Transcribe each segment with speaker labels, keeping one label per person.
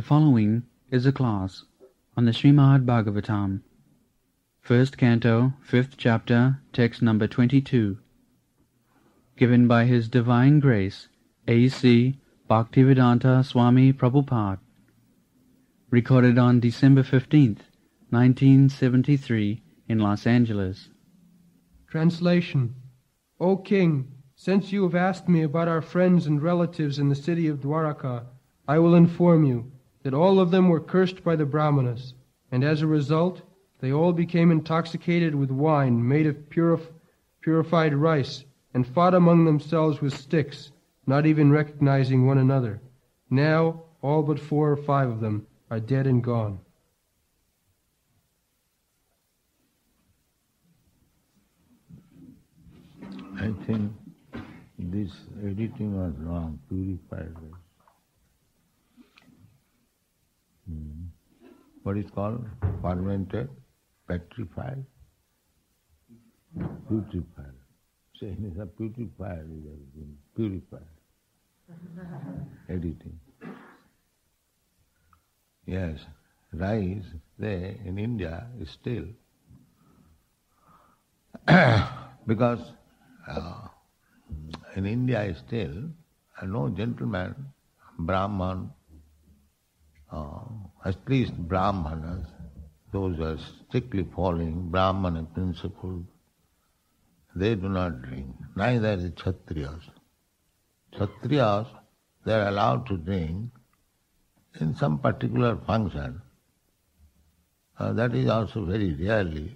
Speaker 1: The following is a class on the Srimad Bhagavatam, first canto, 5th chapter, text number 22, given by His Divine Grace, A.C. Bhaktivedanta Swami Prabhupada, recorded on December 15th, 1973, in Los Angeles.
Speaker 2: Translation. O King, since you have asked me about our friends and relatives in the city of Dwaraka, I will inform you that all of them were cursed by the Brahmanas, and as a result, they all became intoxicated with wine made of purified rice, and fought among themselves with sticks, not even recognizing one another. Now, all but 4 or 5 of them are dead and gone.
Speaker 3: I think this editing was wrong, purified rice. What is called? Fermented, petrified, putrefied. Saying is a putrefied, it has been purified. Editing. Yes, rice there in India is still because in India is still no gentleman, Brahman, at least Brahmanas, those who are strictly following Brahmana principles, they do not drink. Neither the Kshatriyas. Kshatriyas, they are allowed to drink in some particular function. That is also very rarely.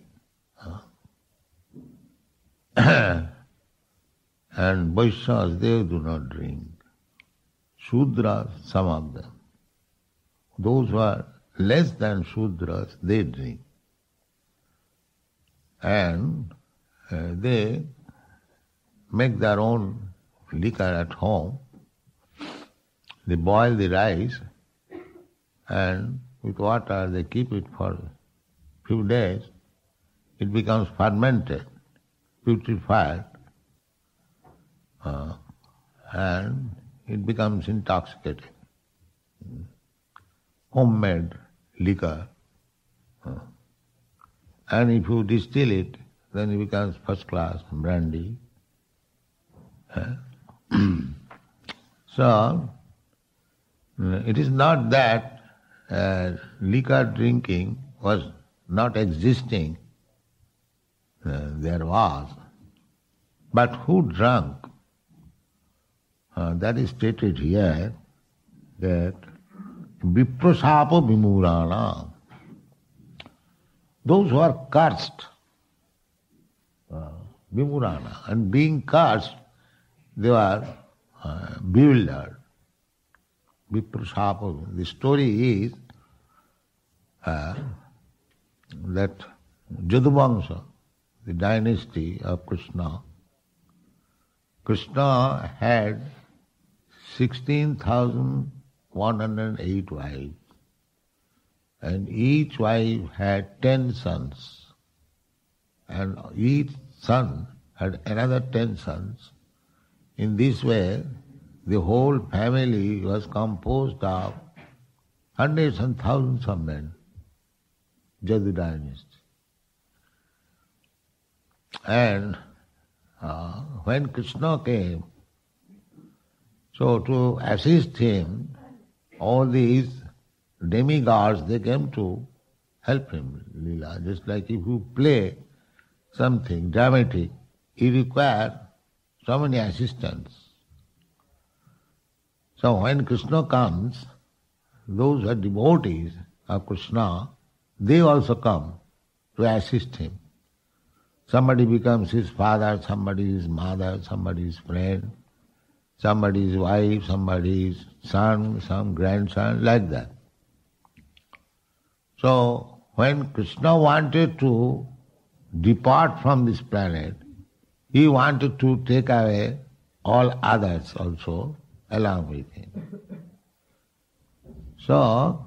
Speaker 3: And Vaishyas, they do not drink. Shudras, some of them. Those who are less than Shudras, they drink. And they make their own liquor at home. They boil the rice and with water they keep it for a few days. It becomes fermented, putrefied, and it becomes intoxicating. Homemade liquor. And if you distill it, then it becomes first class brandy. So, it is not that liquor drinking was not existing. There was. But who drank? That is stated here that Viprasapa Vimurana. Those who are cursed, Vimurana, and being cursed, they are bewildered. Viprasapa. The story is that Jaduvamsa, the dynasty of Krishna, Krishna had 16,108 wives, and each wife had 10 sons, and each son had another 10 sons. In this way, the whole family was composed of hundreds and thousands of men, Jadu dynasty. And when Krishna came, so to assist him, all these demigods, they came to help him, Leela. Just like if you play something dramatic, you require so many assistants. So when Krishna comes, those who are devotees of Krishna, they also come to assist him. Somebody becomes his father, somebody his mother, somebody his friend, somebody his wife, somebody his son, some grandson, like that. So when Krishna wanted to depart from this planet, he wanted to take away all others also along with him. So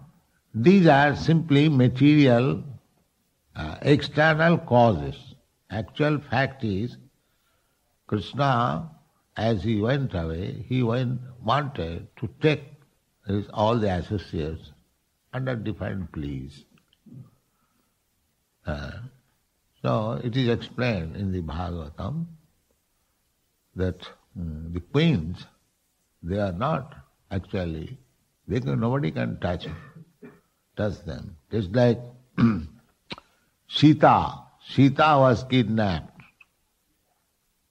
Speaker 3: these are simply material, external causes. Actual fact is, Krishna, as he went away, wanted to take all the associates under different pleas. So it is explained in the Bhagavatam that the queens, they are not actually, nobody can touch them. Just like Sita was kidnapped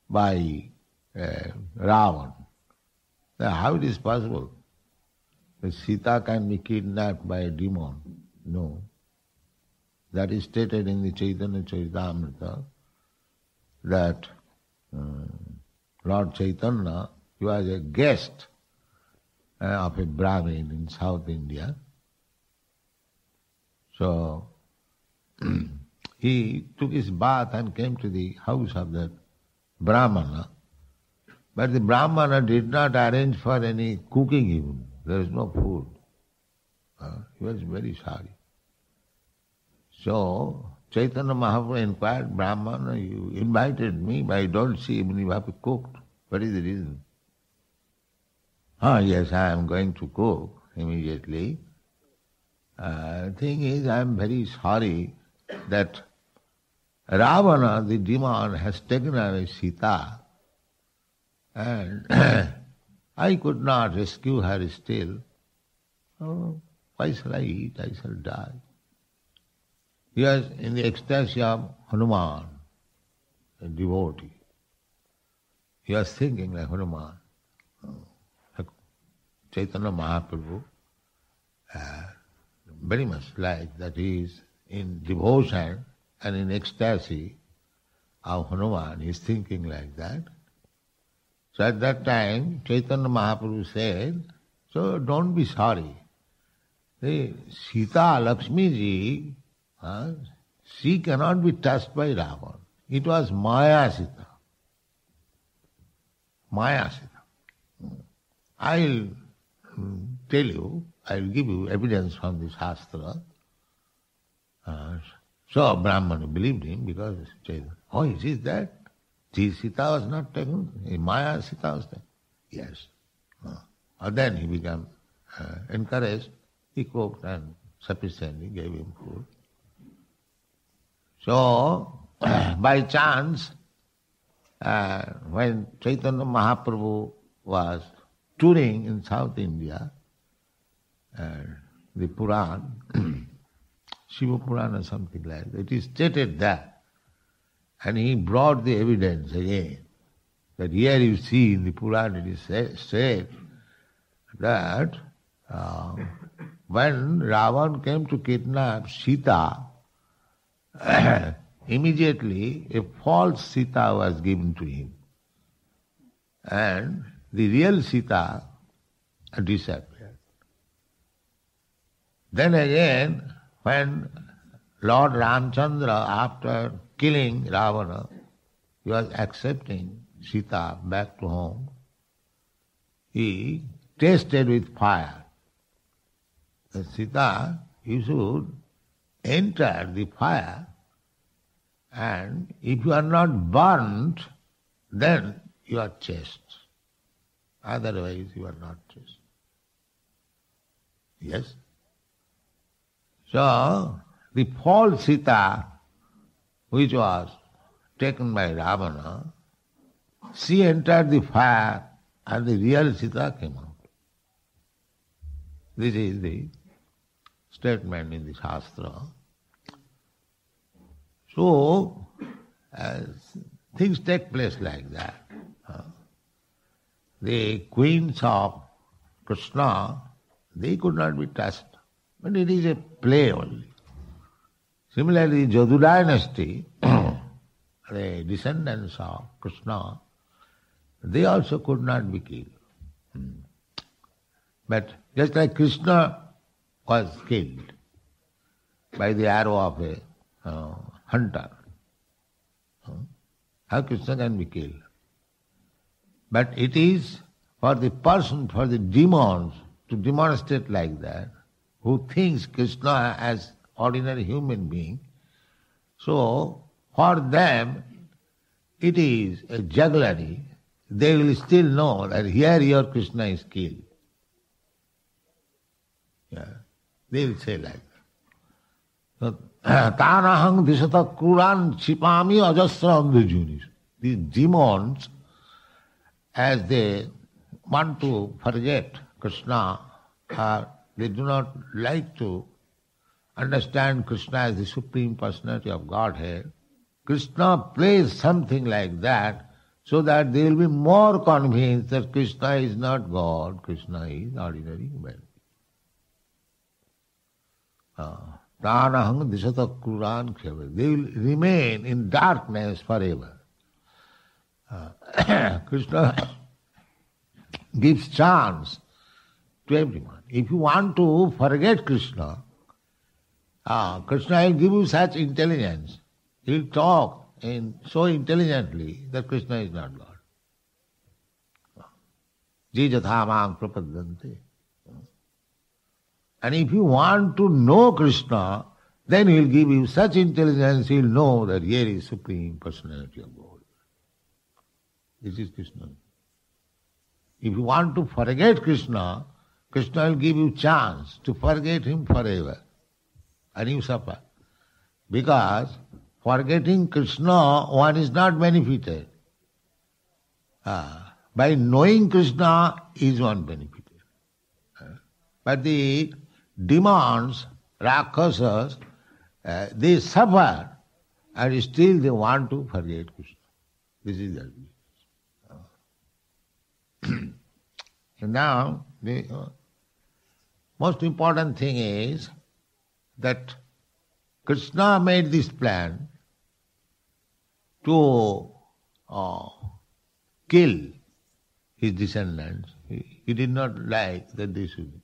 Speaker 3: by Ravan. Now, how it is possible that Sita can be kidnapped by a demon? No. That is stated in the Chaitanya Charitamrita that Lord Chaitanya, he was a guest of a Brahmin in South India. So he took his bath and came to the house of that Brahmana. But the Brahmana did not arrange for any cooking even. There was no food. He was very sorry. So Chaitanya Mahaprabhu inquired, Brahmana, you invited me, but I don't see even you have cooked. What is the reason? Yes, I am going to cook immediately. Thing is, I am very sorry that Ravana, the demon, has taken away Sita, and I could not rescue her still. Oh, why shall I eat? I shall die. He was in the ecstasy of Hanuman, a devotee. He was thinking like Hanuman. Chaitanya Mahaprabhu, very much like that he is in devotion and in ecstasy of Hanuman. He is thinking like that. So at that time, Chaitanya Mahaprabhu said, so don't be sorry. See, Sita Lakshmi ji, she cannot be touched by Ravan. It was Maya Sita. Maya Sita. I'll tell you, I'll give you evidence from the Shastra. So Brahmana believed him because it is that? Sita was not taken, Maya Sita was taken. Yes. Then he became encouraged. He cooked and sufficiently gave him food. So, by chance, when Chaitanya Mahaprabhu was touring in South India, the Puran, Shiva Puran or something like that, it is stated there. And he brought the evidence again. That here you see in the Puran it is said that when Ravan came to kidnap Sita, immediately a false Sita was given to him. And the real Sita disappeared. Then again, when Lord Ramchandra, after killing Ravana, he was accepting Sita back to home, he tasted with fire. The Sita, you should enter the fire, and if you are not burnt, then you are chaste. Otherwise you are not chaste. Yes? So, the false Sita, which was taken by Ravana, she entered the fire and the real Sita came out. This is the statement in the Shastra. So, things take place like that. The queens of Krishna, they could not be touched, but it is a play only. Similarly, Jadu dynasty, the descendants of Krishna, they also could not be killed. But just like Krishna was killed by the arrow of a hunter, how Krishna can be killed? But it is for the person, for the demons to demonstrate like that, who thinks Krishna as ordinary human being. So, for them, it is a jugglery. They will still know that here your Krishna is killed. Yeah. They will say like that. Tanahang disata kuran chipami ajasra andhujunis. These demons, as they want to forget Krishna, they do not like to understand Krishna as the Supreme Personality of Godhead. Krishna plays something like that so that they will be more convinced that Krishna is not God, Krishna is ordinary human. Pranahang disata kuran khyave. They will remain in darkness forever. Krishna gives chance to everyone. If you want to forget Krishna, Krishna will give you such intelligence. He will talk so intelligently that Krishna is not God. Jijathamang prapadante. And if you want to know Krishna, then he will give you such intelligence, he will know that here is Supreme Personality of God. This is Krishna. If you want to forget Krishna, Krishna will give you chance to forget him forever. And you suffer. Because forgetting Krishna, one is not benefited. By knowing Krishna is one benefited. But the demons, Rakshasas, they suffer and still they want to forget Krishna. This is their business. And now, the most important thing is that Krishna made this plan to kill his descendants. He did not like that they should.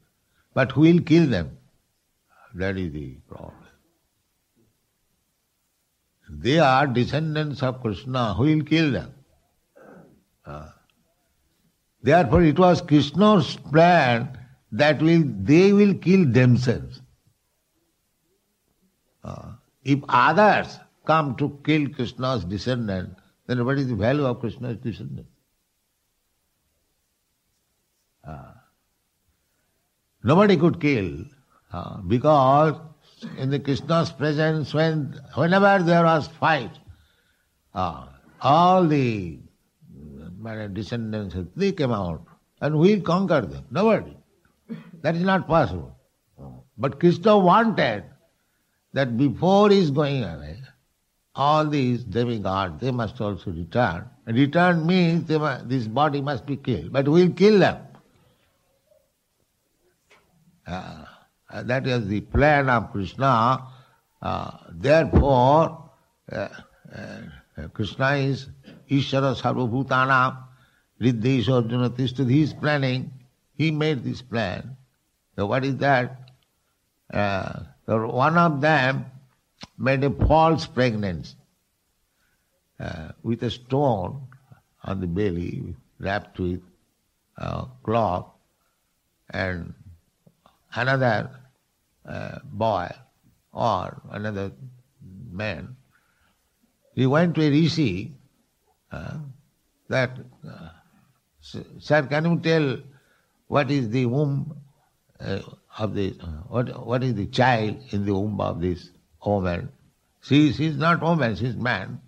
Speaker 3: But who will kill them? That is the problem. They are descendants of Krishna. Who will kill them? Therefore it was Krishna's plan that they will kill themselves. If others come to kill Krishna's descendant, then what is the value of Krishna's descendant? Nobody could kill, because in the Krishna's presence, whenever there was fight, all the descendants, they came out and we'll conquer them. Nobody. That is not possible. But Krishna wanted that before he is going away, all these demigods, they must also return. And return means this body must be killed. But we'll kill them. That is the plan of Krishna. Therefore, Krishna is Ishvara Sarvabhutanam, Riddhesha Arjuna Tishtha. He is planning. He made this plan. So what is that? One of them made a false pregnancy with a stone on the belly, wrapped with cloth, and another boy or another man, he went to a rishi that, sir, can you tell what is the womb of the, what is the child in the womb of this woman? She is not woman, she is man.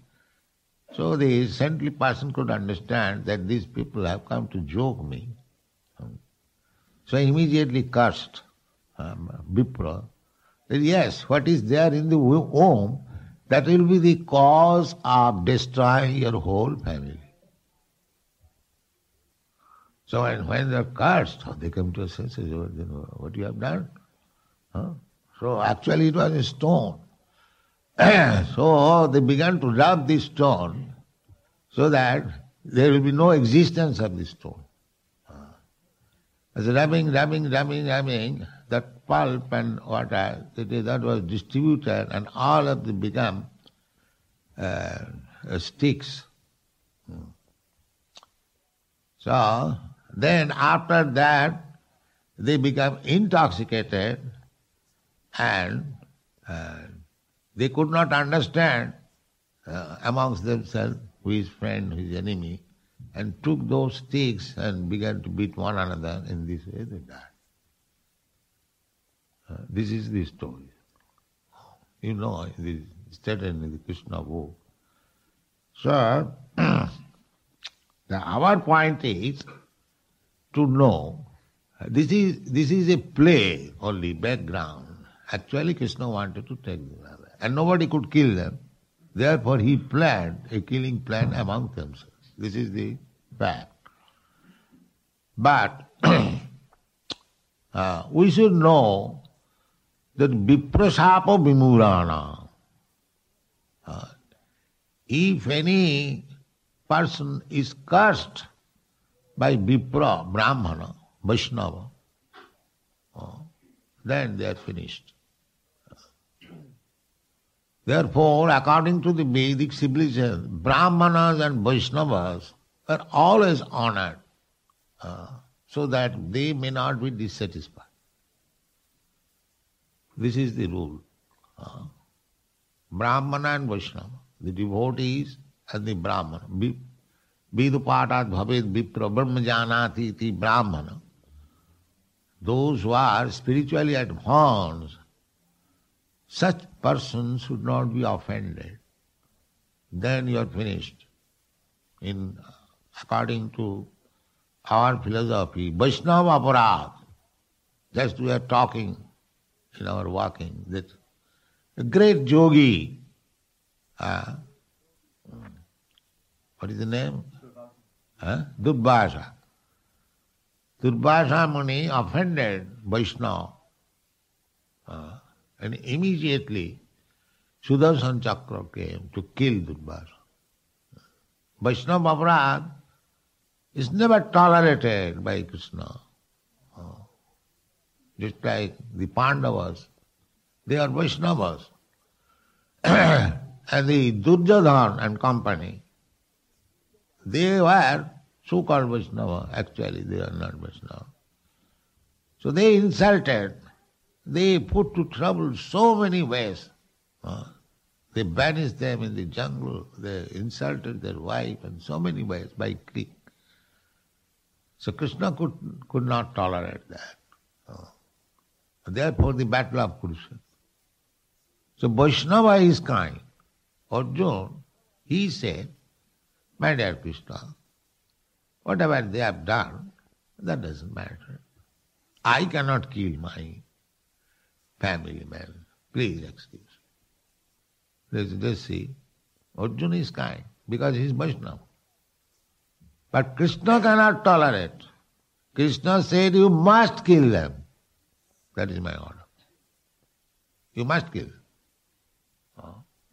Speaker 3: So the saintly person could understand that these people have come to joke me. So he immediately cursed Vipra. That yes, what is there in the womb, that will be the cause of destroying your whole family. So when they are cursed, they come to a sense, what you have done? So actually it was a stone. So they began to rub this stone so that there will be no existence of this stone. As rubbing, that pulp and water, that was distributed and all of them become sticks. So then after that they become intoxicated and they could not understand amongst themselves who is friend, who is enemy, and took those sticks and began to beat one another. In this way they died. This is the story. You know, it is stated in the Krishna book. So, our point is to know, this is a play only, background. Actually Krishna wanted to take them away. And nobody could kill them. Therefore he planned a killing plan among themselves. This is the fact. But we should know that viprasapa vimurana. If any person is cursed by Vipra, Brahmana, Vaishnava, then they are finished. Therefore, according to the Vedic civilization, Brahmanas and Vaishnavas are always honored so that they may not be dissatisfied. This is the rule. Brahmana and Vaishnava, the devotees and the Brahmana. Vidupatat bhaved vipra brahma janati iti Brahmana. Those who are spiritually advanced, such persons should not be offended. Then you are finished. According to our philosophy, Vaishnava aparad, just we are talking in our walking, that a great yogi, what is the name? Durvasa. Durvasa Muni offended Vaishnava. And immediately Sudarshan Chakra came to kill Durvasa. Vaishnava aparad is never tolerated by Krishna. Just like the Pandavas, they are Vaishnavas. And the Duryodhana and company, they were so-called Vaishnava. Actually, they are not Vaishnava. So they insulted, they put to trouble so many ways. They banished them in the jungle, they insulted their wife in so many ways by creek. So Krishna could not tolerate that. Therefore the battle of Kurukshetra. So Vaishnava is kind. Arjuna, he said, my dear Krishna, whatever they have done, that doesn't matter. I cannot kill my family man. Please excuse. Let's see. Arjuna is kind because he is Vaishnava. But Krishna cannot tolerate. Krishna said, you must kill them. That is my order. You must kill.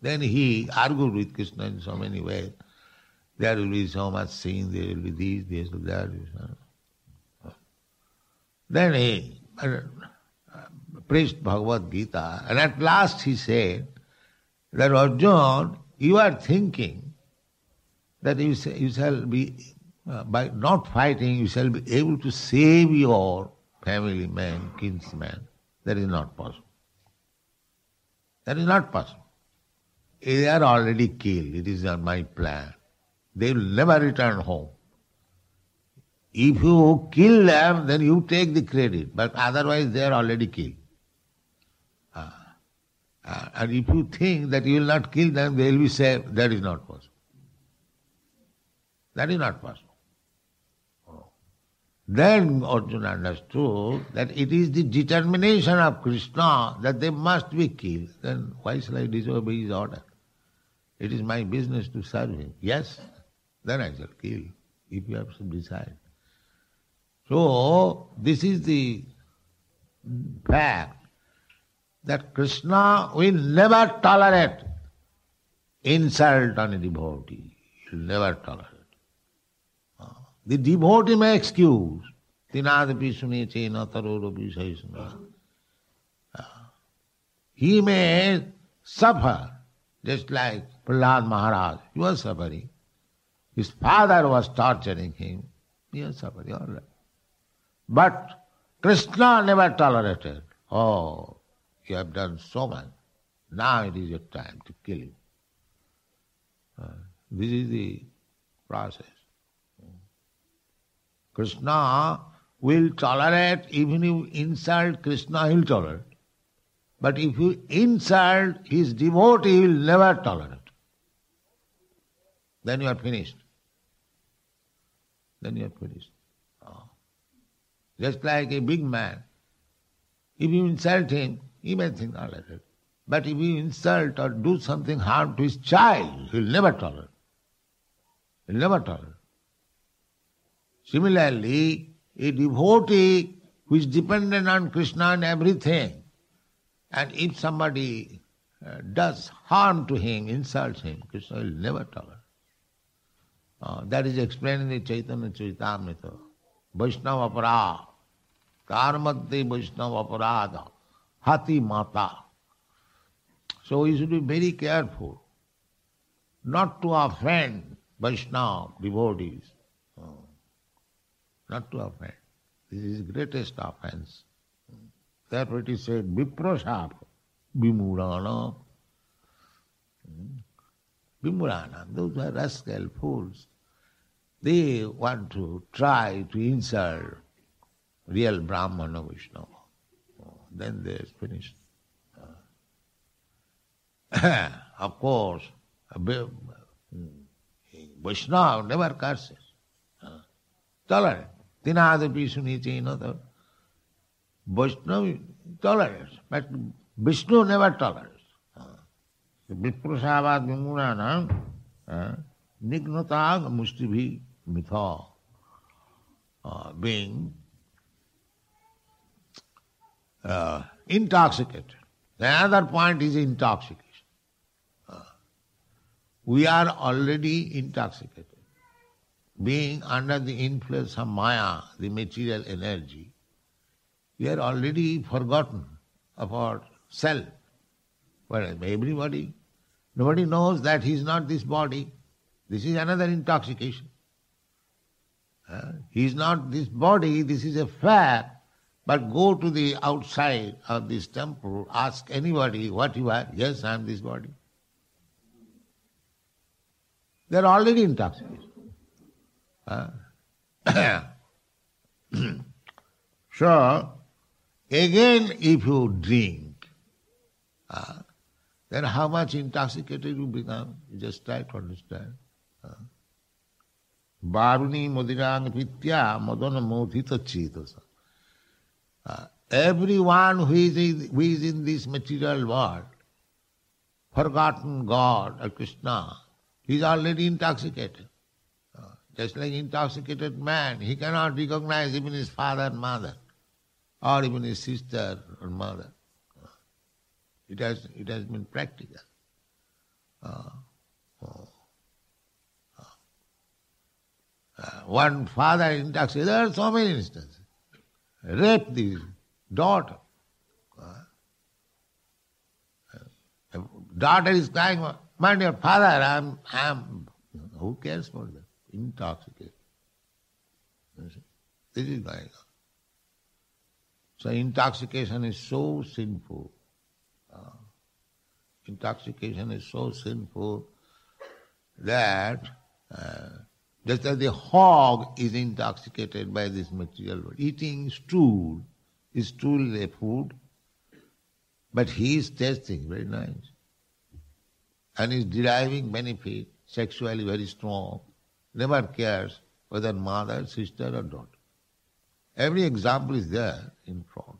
Speaker 3: Then he argued with Krishna in so many ways. There will be so much sin, there will be this will be that. Then he preached Bhagavad Gita, and at last he said that Arjuna, you are thinking that you shall be, by not fighting, you shall be able to save your family man, kinsman. That is not possible. That is not possible. They are already killed. It is not my plan. They will never return home. If you kill them, then you take the credit, but otherwise they are already killed. And if you think that you will not kill them, they will be saved, that is not possible. That is not possible. Then Arjuna understood that it is the determination of Krishna that they must be killed. Then why shall I disobey his order? It is my business to serve him. Yes, then I shall kill, if you have to decide. So, this is the fact that Krishna will never tolerate insult on a devotee. He will never tolerate. The devotee may excuse. Tinadapi sune chena tarorapi saisana. He may suffer, just like Prahlad Maharaj. He was suffering. His father was torturing him. He was suffering, all right. But Krishna never tolerated. Oh, you have done so much. Now it is your time to kill him. This is the process. Krishna will tolerate, even if you insult Krishna, he will tolerate. But if you insult his devotee, he will never tolerate. Then you are finished. Then you are finished. Oh. Just like a big man. If you insult him, he may think, all right. But if you insult or do something harm to his child, he will never tolerate. He will never tolerate. Similarly, a devotee who is dependent on Krishna and everything, and if somebody does harm to him, insults him, Krishna will never tolerate. That is explained in the Chaitanya Charitamrita. Vaishnava aparad, karmadde Vaishnava aparada, hati mata. So we should be very careful not to offend Vaishnava devotees. Not to offend. This is the greatest offense. Therefore it is said, viprasapa, vimurana. Vimurana, those are rascal fools. They want to try to insult real Brahmana Vaishnava. Then they are finished. Of course, Vaishnava never curses. Tolerant. Tinadapi suniche another. Vaishnava tolerates, but Vishnu never tolerates. Viprasavad vimurana nignata mushtibhi mitha. Being intoxicated. The other point is intoxication. We are already intoxicated. Being under the influence of Maya, the material energy, we are already forgotten about self. Well, everybody, nobody knows that he is not this body. This is another intoxication. He is not this body, this is a fact. But go to the outside of this temple, ask anybody what you are. Yes, I am this body. They are already intoxicated. So, again if you drink, then how much intoxicated you become? You just try to understand. Varuni modirang pitya madana modhita chitasa. Everyone who is in this material world, forgotten God or Krishna, he is already intoxicated. Just like intoxicated man, he cannot recognize even his father and mother, or even his sister or mother. It has been practical. One father intoxicated, there are so many instances. Rape the daughter. Daughter is crying, my dear father, I'm who cares for that? Intoxicated. This is going on. So intoxication is so sinful. Intoxication is so sinful that just as the hog is intoxicated by this material world, eating stool is a food, but he is tasting very nice and is deriving benefit, sexually very strong, never cares whether mother, sister or daughter. Every example is there in front.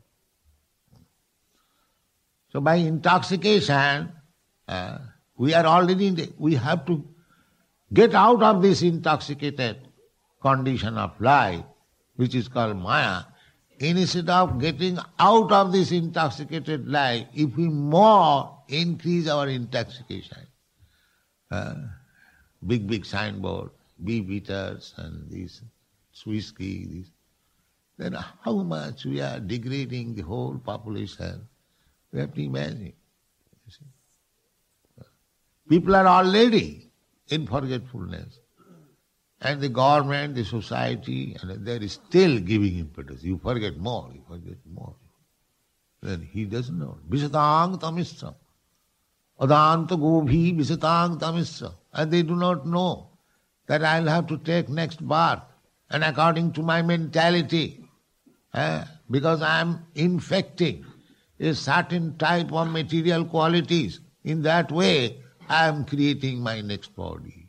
Speaker 3: So by intoxication, we are already we have to get out of this intoxicated condition of life, which is called Maya. Instead of getting out of this intoxicated life, if we more increase our intoxication, big signboard, beef eaters and this whiskey, this, then how much we are degrading the whole population. We have to imagine. People are already in forgetfulness. And the government, the society, and there is still giving impetus. You forget more, you forget more. Then he doesn't know. Visatang tamisra. Adanta gobhi visatang tamisra. And they do not know that I'll have to take next birth. And according to my mentality, because I'm infecting a certain type of material qualities. In that way, I am creating my next body.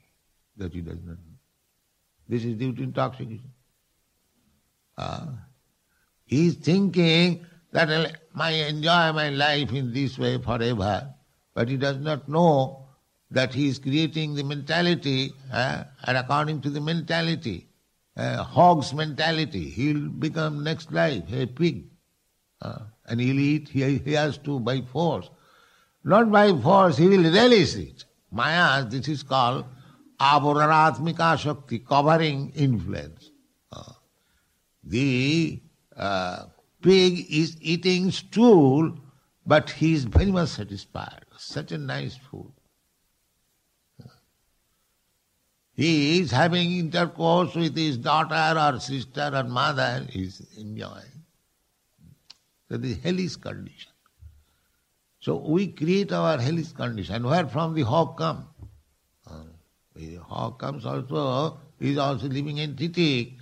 Speaker 3: That he does not know. This is due to intoxication. He is thinking that I enjoy my life in this way forever, but he does not know that he is creating the mentality, and according to the mentality, hog's mentality, he will become next life a pig. And he will eat, he has to by force. Not by force, he will relish it. Maya, this is called avaranatmika shakti, covering influence. The pig is eating stool, but he is very much satisfied. Such a nice food. He is having intercourse with his daughter or sister or mother, he is enjoying. So the hellish condition. So we create our hellish condition. Where from the hog come? The hog comes also, is also living entity.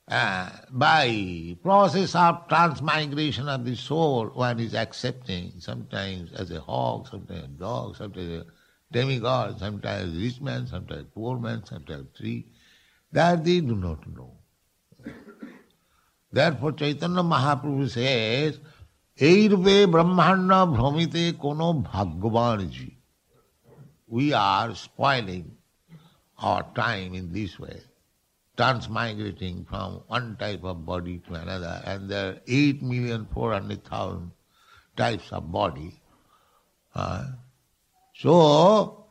Speaker 3: By process of transmigration of the soul, one is accepting, sometimes as a hog, sometimes a dog, sometimes a demigod, sometimes a rich man, sometimes a poor man, sometimes a tree. That they do not know. Therefore Chaitanya Mahaprabhu says, Eirve Brahmana Bhramite Kono Bhagavanji. We are spoiling our time in this way, transmigrating from one type of body to another, and there are 8,400,000 types of body. So,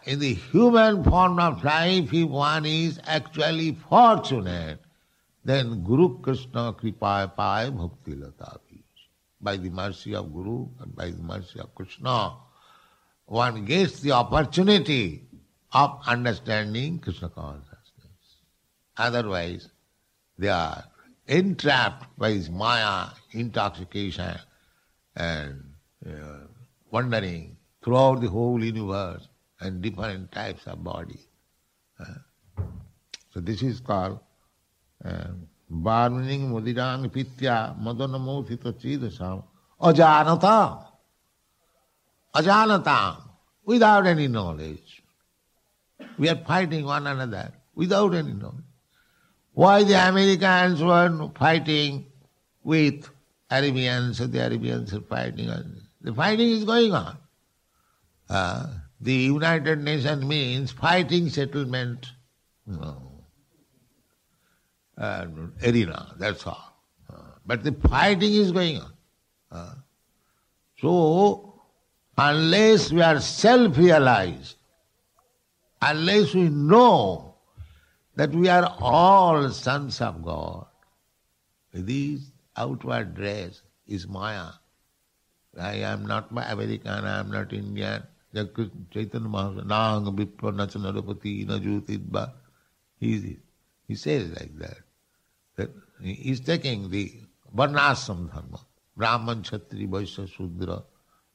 Speaker 3: in the human form of life, if one is actually fortunate, then Guru Krishna Kripa Pai Bhakti Lata. By the mercy of Guru and by the mercy of Krishna, one gets the opportunity of understanding Krishna consciousness. Otherwise, they are entrapped by his maya, intoxication, and wandering throughout the whole universe and different types of body. So this is called Varmaning Mudirang Pitya Madanamotita Chidasam Ajanatam. Ajanatam, without any knowledge. We are fighting one another without any knowledge. Why the Americans were fighting with Arabians, the Arabians are fighting. The fighting is going on. The United Nations means fighting settlement arena, that's all. But the fighting is going on. So, unless we are self-realized, unless we know that we are all sons of God, this outward dress is Maya. I am not American, I am not Indian. Chaitanya Mahaprabhu, Nang Vipra Nachanarapati Najutidba. He says like that. That he is taking the Varnasam Dharma, Brahman, Kshatri, Vaishya, Shudra,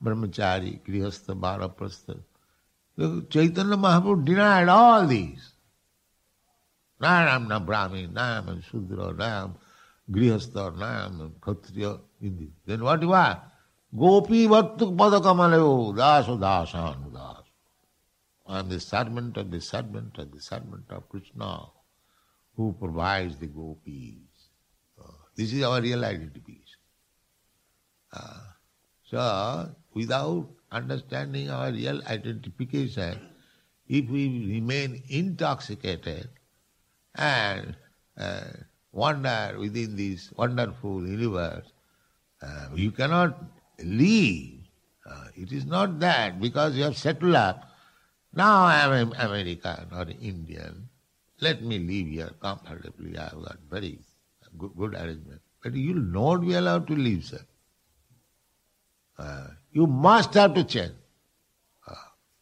Speaker 3: Brahmachari, Grihastha, Bharaprastha. Chaitanya Mahaprabhu denied all these. Now I am not Brahmin, now I am a Shudra, now I am Grihastha, now I am a Kshatriya. Then what you are? Gopi Vattuk Padakamaleo, Daso Dasan Das. I am the servant of the servant of the servant of Krishna, who provides the gopis. This is our real identity. So, without understanding our real identification, if we remain intoxicated and wander within this wonderful universe, you cannot leave. It is not that because you have settled up. Now I am American or Indian. Let me live here comfortably. I have got very good arrangement. But you will not be allowed to leave, sir. You must have to change.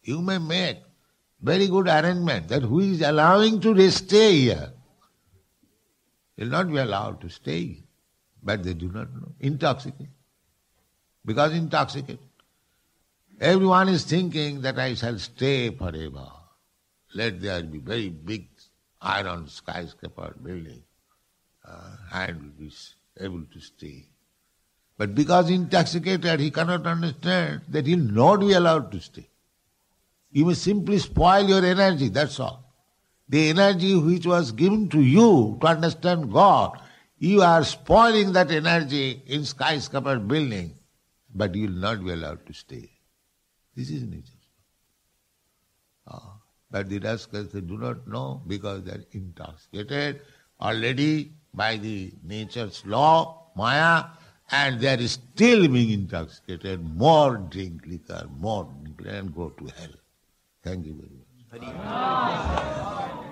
Speaker 3: You may make very good arrangement that who is allowing to stay here will not be allowed to stay here. But they do not know. Intoxicate. Because intoxicate. Everyone is thinking that I shall stay forever. Let there be very big iron skyscraper building and will be able to stay. But because intoxicated, he cannot understand that he will not be allowed to stay. You may simply spoil your energy, that's all. The energy which was given to you to understand God, you are spoiling that energy in skyscraper building, but you will not be allowed to stay. This is nature. But the rascals, they do not know because they are intoxicated already by the nature's law, Maya, and they are still being intoxicated. More drink liquor, and go to hell. Thank you very much.